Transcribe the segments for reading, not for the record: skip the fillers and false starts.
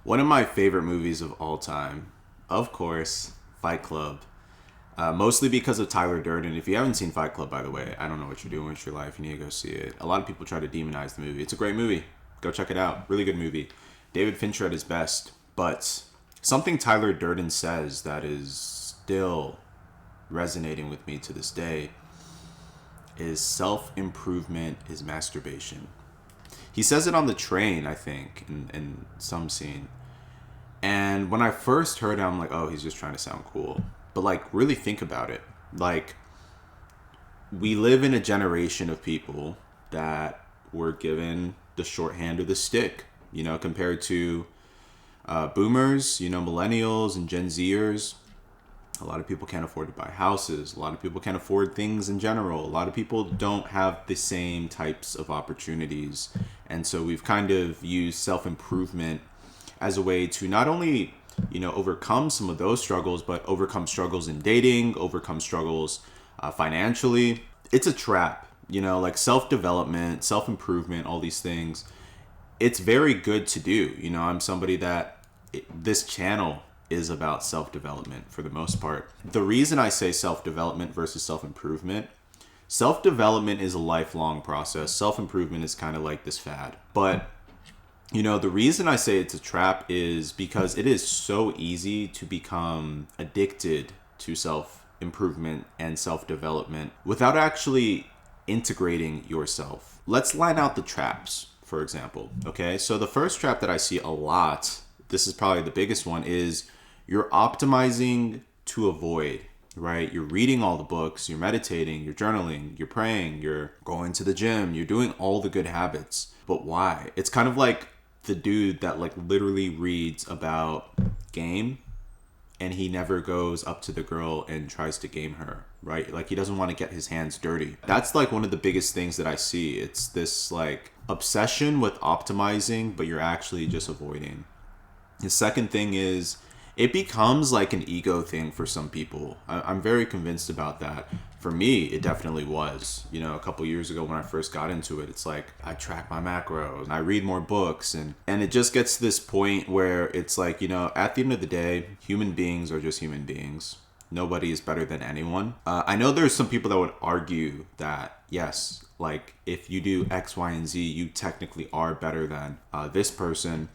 One of my favorite movies of all time, of course, Fight Club. Mostly because of Tyler Durden. If you haven't seen Fight Club, by the way, I don't know what you're doing with your life. You need to go see it. A lot of people try to demonize the movie. It's a great movie. Go check it out. Really good movie. David Fincher at his best. But something Tyler Durden says that is still resonating with me to this day is self-improvement is masturbation. He says it on the train, I think, in some scene. And when I first heard it, I'm like, oh, he's just trying to sound cool. But, like, really think about it. Like, we live in a generation of people that were given the shorthand or the stick, you know, compared to boomers, you know, millennials and Gen Zers. A lot of people can't afford to buy houses. A lot of people can't afford things in general. A lot of people don't have the same types of opportunities. And so we've kind of used self-improvement as a way to not only, you know, overcome some of those struggles, but overcome struggles in dating, overcome struggles financially. It's a trap, you know, like self-development, self-improvement, all these things. It's very good to do. You know, I'm somebody that this channel is about self-development for the most part. The reason I say self-development versus self-improvement, self-development is a lifelong process. Self-improvement is kind of like this fad. But, you know, the reason I say it's a trap is because it is so easy to become addicted to self-improvement and self-development without actually integrating yourself. Let's line out the traps, for example. Okay, so the first trap that I see a lot, this is probably the biggest one, is you're optimizing to avoid, right? You're reading all the books, you're meditating, you're journaling, you're praying, you're going to the gym, you're doing all the good habits. But why? It's kind of like the dude that like literally reads about game and he never goes up to the girl and tries to game her, right? Like he doesn't want to get his hands dirty. That's like one of the biggest things that I see. It's this like obsession with optimizing, but you're actually just avoiding. The second thing is it becomes like an ego thing for some people. I'm very convinced about that. For me, it definitely was. You know, a couple years ago when I first got into it, it's like I track my macros and I read more books and it just gets to this point where it's like, you know, at the end of the day, human beings are just human beings. Nobody is better than anyone. I know there's some people that would argue that, yes, like if you do X, Y, and Z, you technically are better than this person.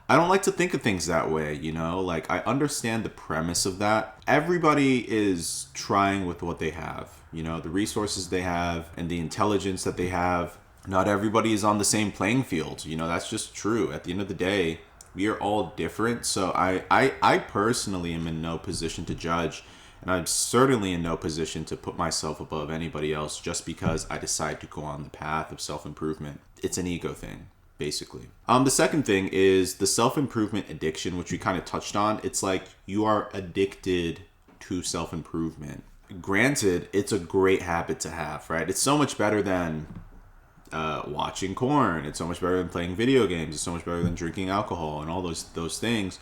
I don't like to think of things that way, you know? Like, I understand the premise of that. Everybody is trying with what they have, you know, the resources they have and the intelligence that they have. Not everybody is on the same playing field, you know, that's just true. At the end of the day, we are all different. So I personally am in no position to judge, and I'm certainly in no position to put myself above anybody else just because I decide to go on the path of self-improvement. It's an ego thing, basically. The second thing is the self-improvement addiction, which we kind of touched on. It's like you are addicted to self-improvement. Granted, it's a great habit to have, right? It's so much better than watching porn. It's so much better than playing video games. It's so much better than drinking alcohol and all those things.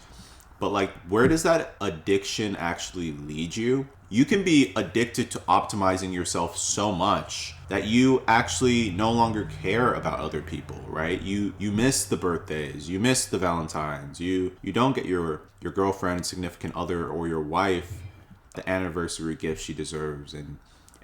But like, where does that addiction actually lead you? You can be addicted to optimizing yourself so much that you actually no longer care about other people, right? You miss the birthdays, you miss the Valentines, you don't get your girlfriend, significant other, or your wife the anniversary gift she deserves, and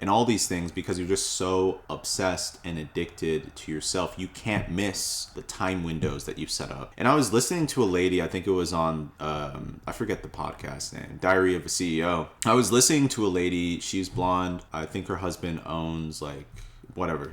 all these things because you're just so obsessed and addicted to yourself. You can't miss the time windows that you've set up. And I was listening to a lady, I think it was on, I forget the podcast name, Diary of a CEO. I was listening to a lady, she's blonde. I think her husband owns like, whatever.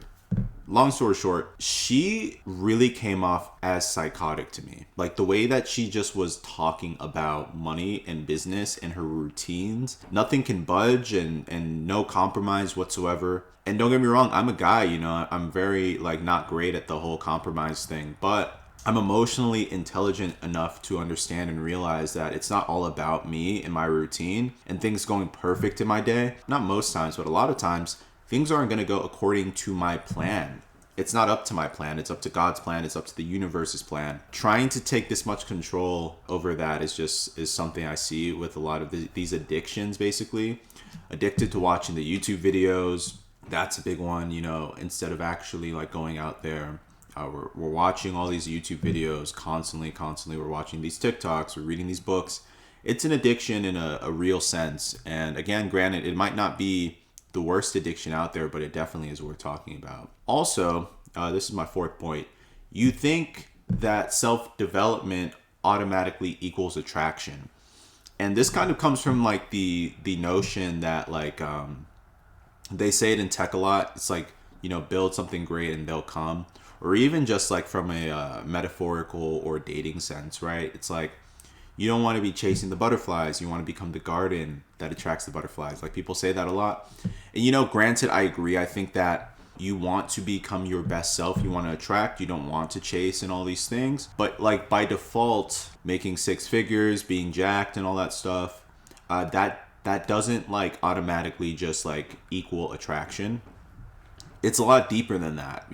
Long story short, she really came off as psychotic to me. Like the way that she just was talking about money and business and her routines. Nothing can budge and no compromise whatsoever. And don't get me wrong, I'm a guy, you know, I'm very like not great at the whole compromise thing, but I'm emotionally intelligent enough to understand and realize that it's not all about me and my routine and things going perfect in my day. Not most times, but a lot of times, things aren't going to go according to my plan. It's not up to my plan. It's up to God's plan. It's up to the universe's plan. Trying to take this much control over that is something I see with a lot of these addictions, basically. Addicted to watching the YouTube videos. That's a big one, you know, instead of actually like going out there We're watching all these YouTube videos constantly. We're watching these TikToks. We're reading these books. It's an addiction in a real sense. And again, granted, it might not be the worst addiction out there, but it definitely is worth talking about. Also, this is my fourth point. You think that self-development automatically equals attraction. And this kind of comes from like the notion that like they say it in tech a lot. It's like, build something great and they'll come. Or even just like from a metaphorical or dating sense, right? It's like you don't want to be chasing the butterflies. You want to become the garden that attracts the butterflies. Like people say that a lot. And granted, I agree. I think that you want to become your best self. You want to attract. You don't want to chase and all these things. But like by default, making six figures, being jacked and all that stuff, that doesn't like automatically just like equal attraction. It's a lot deeper than that.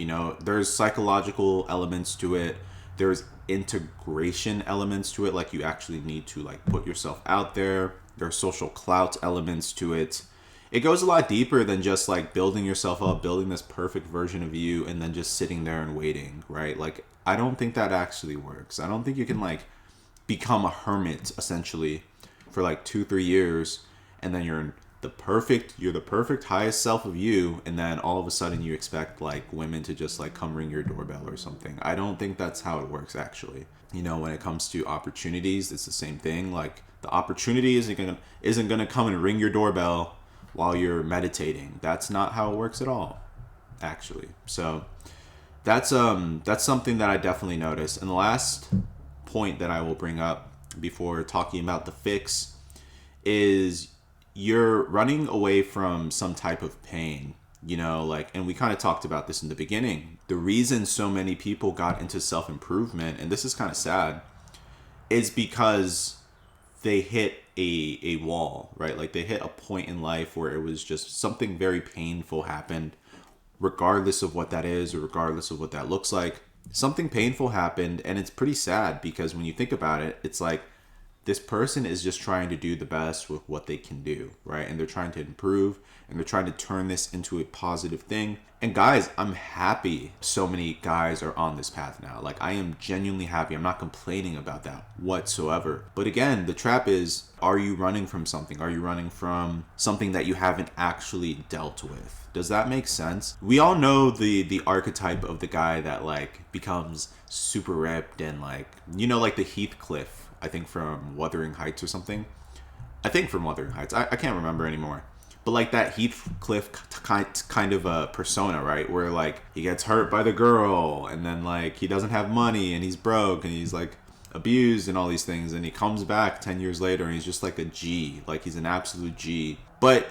There's psychological elements to it. There's integration elements to it. Like you actually need to like put yourself out there. There's social clout elements to it. It goes a lot deeper than just like building yourself up, building this perfect version of you, and then just sitting there and waiting, right? Like, I don't think that actually works. I don't think you can like become a hermit essentially for like 2-3 years, and then you're the perfect highest self of you, and then all of a sudden you expect like women to just like come ring your doorbell or something. I don't think that's how it works actually. When it comes to opportunities, it's the same thing. Like the opportunity isn't gonna come and ring your doorbell while you're meditating. That's not how it works at all, actually. So that's something that I definitely noticed. And the last point that I will bring up before talking about the fix is you're running away from some type of pain, and we kind of talked about this in the beginning. The reason so many people got into self-improvement, and this is kind of sad, is because they hit a wall, right? Like they hit a point in life where it was just something very painful happened, regardless of what that is or regardless of what that looks like. Something painful happened, and it's pretty sad because when you think about it, it's like this person is just trying to do the best with what they can do, right? And they're trying to improve, and they're trying to turn this into a positive thing. And guys, I'm happy so many guys are on this path now. Like I am genuinely happy. I'm not complaining about that whatsoever. But again, the trap is, are you running from something? Are you running from something that you haven't actually dealt with? Does that make sense? We all know the archetype of the guy that like becomes super ripped and like the Heathcliff, I think from Wuthering Heights or something. I think from Wuthering Heights. I can't remember anymore. But like that Heathcliff kind of a persona, right? Where like he gets hurt by the girl, and then like he doesn't have money, and he's broke, and he's like abused and all these things, and he comes back 10 years later and he's just like a G. Like he's an absolute G. But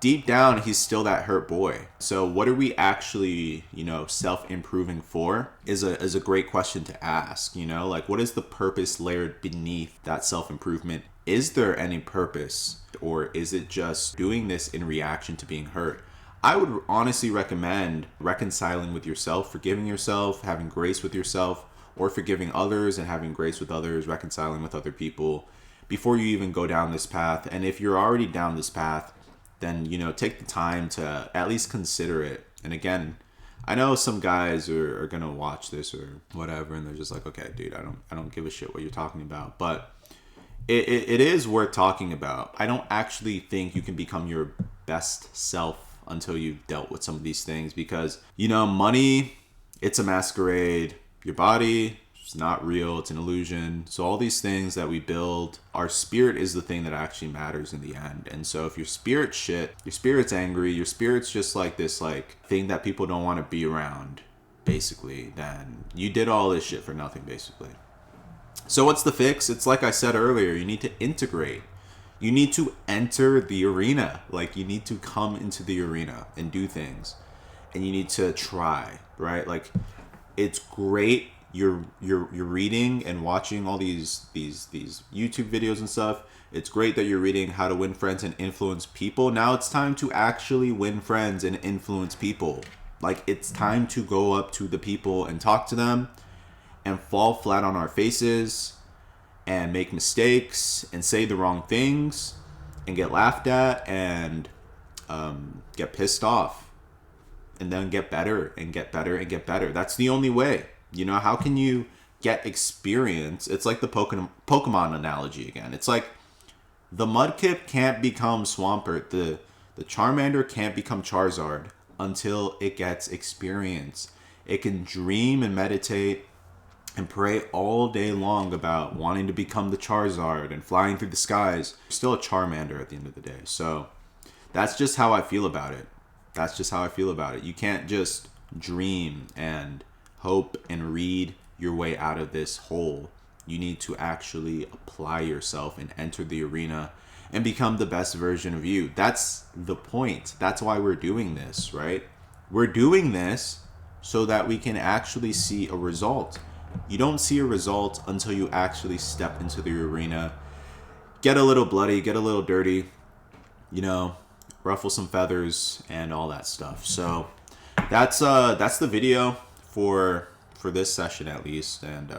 deep down, he's still that hurt boy. So what are we actually, self-improving for is a great question to ask, like what is the purpose layered beneath that self-improvement? Is there any purpose, or is it just doing this in reaction to being hurt? I would honestly recommend reconciling with yourself, forgiving yourself, having grace with yourself, or forgiving others and having grace with others, reconciling with other people before you even go down this path. And if you're already down this path, then, take the time to at least consider it. And again, I know some guys are going to watch this or whatever, and they're just like, okay, dude, I don't give a shit what you're talking about. But it is worth talking about. I don't actually think you can become your best self until you've dealt with some of these things because, money, it's a masquerade. Your body, it's not real. It's an illusion. So all these things that we build, our spirit is the thing that actually matters in the end. And so if your spirit's shit, your spirit's angry, your spirit's just like this like thing that people don't want to be around, basically, then you did all this shit for nothing, basically. So what's the fix? It's like I said earlier, you need to integrate. You need to enter the arena. Like you need to come into the arena and do things. And you need to try, right? Like it's great you're reading and watching all these YouTube videos and stuff. It's great that you're reading how to win friends and influence people. Now it's time to actually win friends and influence people. Like it's time to go up to the people and talk to them and fall flat on our faces and make mistakes and say the wrong things and get laughed at and get pissed off and then get better and get better and get better. That's the only way. You know, how can you get experience? It's like the Pokemon analogy again. It's like the Mudkip can't become Swampert. The Charmander can't become Charizard until it gets experience. It can dream and meditate and pray all day long about wanting to become the Charizard and flying through the skies. You're still a Charmander at the end of the day. So that's just how I feel about it. That's just how I feel about it. You can't just dream and hope and read your way out of this hole. You need to actually apply yourself and enter the arena and become the best version of you. That's the point. That's why we're doing this, right? We're doing this so that we can actually see a result. You don't see a result until you actually step into the arena, get a little bloody, get a little dirty, you know, ruffle some feathers and all that stuff. So that's the video for this session at least, and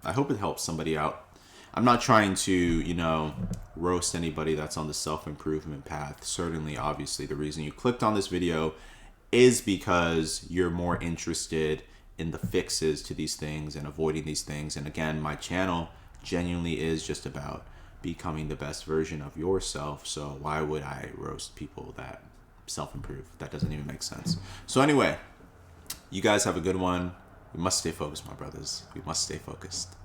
I hope it helps somebody out. I'm not trying to, you know, roast anybody that's on the self-improvement path. Certainly, obviously, the reason you clicked on this video is because you're more interested in the fixes to these things and avoiding these things. And again, my channel genuinely is just about becoming the best version of yourself. So why would I roast people that self-improve? That doesn't even make sense. So anyway, you guys have a good one. We must stay focused, my brothers. We must stay focused.